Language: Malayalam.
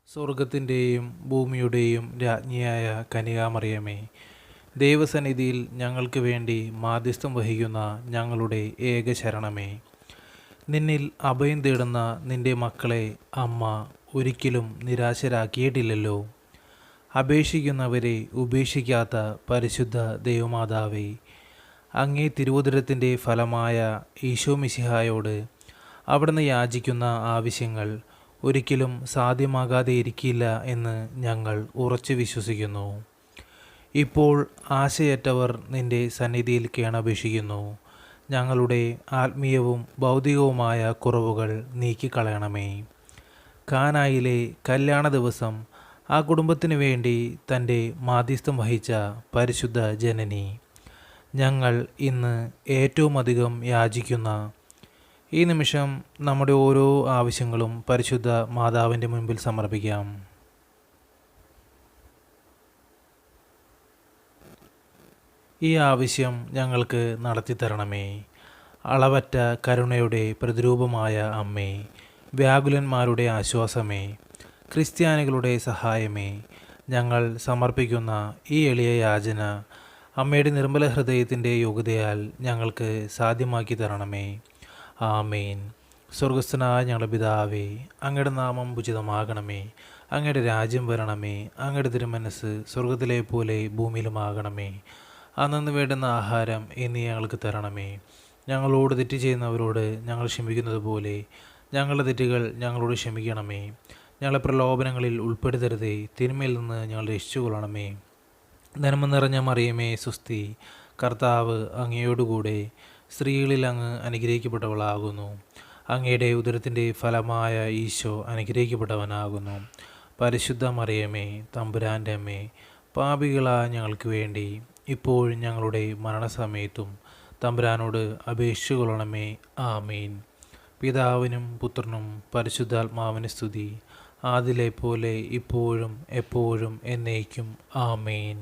സ്വർഗത്തിൻ്റെയും ഭൂമിയുടെയും രാജ്ഞിയായ കന്യകാമറിയമേ, ദൈവസന്നിധിയിൽ ഞങ്ങൾക്ക് വേണ്ടി മാധ്യസ്ഥം വഹിക്കുന്ന ഞങ്ങളുടെ ഏക ശരണമേ, നിന്നിൽ അഭയം തേടുന്ന നിൻ്റെ മക്കളെ അമ്മ ഒരിക്കലും നിരാശരാക്കിയിട്ടില്ലല്ലോ. അപേക്ഷിക്കുന്നവരെ ഉപേക്ഷിക്കാത്ത പരിശുദ്ധ ദൈവമാതാവേ, അങ്ങേ തിരുവുദരത്തിൻ്റെ ഫലമായ ഈശോ മിശിഹായോട് അവിടുന്ന് യാചിക്കുന്ന ആവശ്യങ്ങൾ ഒരിക്കലും സാധ്യമാകാതെ ഇരിക്കില്ല എന്ന് ഞങ്ങൾ ഉറച്ചു വിശ്വസിക്കുന്നു. ഇപ്പോൾ ആശയറ്റവർ നിൻ്റെ സന്നിധിയിൽ കേണപേക്ഷിക്കുന്നു. ഞങ്ങളുടെ ആത്മീയവും ഭൗതികവുമായ കുറവുകൾ നീക്കിക്കളയണമേ. കാനായിലെ കല്യാണ ദിവസം ആ കുടുംബത്തിന് വേണ്ടി തൻ്റെ മാധ്യസ്ഥം വഹിച്ച പരിശുദ്ധ ജനനി, ഞങ്ങൾ ഇന്ന് ഏറ്റവും അധികം യാചിക്കുന്ന ഈ നിമിഷം നമ്മുടെ ഓരോ ആവശ്യങ്ങളും പരിശുദ്ധ മാതാവിൻ്റെ മുൻപിൽ സമർപ്പിക്കാം. ഈ ആവശ്യം ഞങ്ങൾക്ക് നടത്തിത്തരണമേ. അളവറ്റ കരുണയുടെ പ്രതിരൂപമായ അമ്മേ, വ്യാകുലന്മാരുടെ ആശ്വാസമേ, ക്രിസ്ത്യാനികളുടെ സഹായമേ, ഞങ്ങൾ സമർപ്പിക്കുന്ന ഈ എളിയ യാചന അമ്മയുടെ നിർമ്മല ഹൃദയത്തിൻ്റെ യോഗ്യതയാൽ ഞങ്ങൾക്ക് സാധ്യമാക്കി തരണമേ. ആമേൻ. സ്വർഗസ്ഥനായ ഞങ്ങളുടെ പിതാവേ, അങ്ങയുടെ നാമം ഉചിതമാകണമേ. അങ്ങയുടെ രാജ്യം വരണമേ. അങ്ങയുടെ തിരുമനസ്സ് സ്വർഗത്തിലെ പോലെ ഭൂമിയിലുമാകണമേ. അന്നു വേണ്ടുന്ന ആഹാരം ഇന്ന് ഞങ്ങൾക്ക് തരണമേ. ഞങ്ങളോട് തെറ്റ് ചെയ്യുന്നവരോട് ഞങ്ങൾ ക്ഷമിക്കുന്നത് പോലെ ഞങ്ങളുടെ തെറ്റുകൾ ഞങ്ങളോട് ക്ഷമിക്കണമേ. ഞങ്ങളെ പ്രലോഭനങ്ങളിൽ ഉൾപ്പെടുത്തരുതേ, തിന്മയിൽ നിന്ന് ഞങ്ങൾ രക്ഷിച്ചുകൊള്ളണമേ. നന്മ നിറഞ്ഞ മറിയമേ സുസ്തി, കർത്താവ് അങ്ങയോടുകൂടെ സ്ത്രീകളിൽ അങ്ങ് അനുഗ്രഹിക്കപ്പെട്ടവളാകുന്നു. അങ്ങയുടെ ഉദരത്തിൻ്റെ ഫലമായ ഈശോ അനുഗ്രഹിക്കപ്പെട്ടവനാകുന്നു. പരിശുദ്ധ മറിയമേ, തമ്പുരാൻ്റെ അമ്മേ, പാപികളായ ഞങ്ങൾക്ക് വേണ്ടി ഇപ്പോഴും ഞങ്ങളുടെ മരണസമയത്തും തമ്പുരാനോട് അപേക്ഷിച്ചുകൊള്ളണമേ. ആമീൻ. പിതാവിനും പുത്രനും പരിശുദ്ധാത്മാവിന് സ്തുതി, ആദിലെ പോലെ ഇപ്പോഴും എപ്പോഴും എന്നേക്കും. ആമേൻ.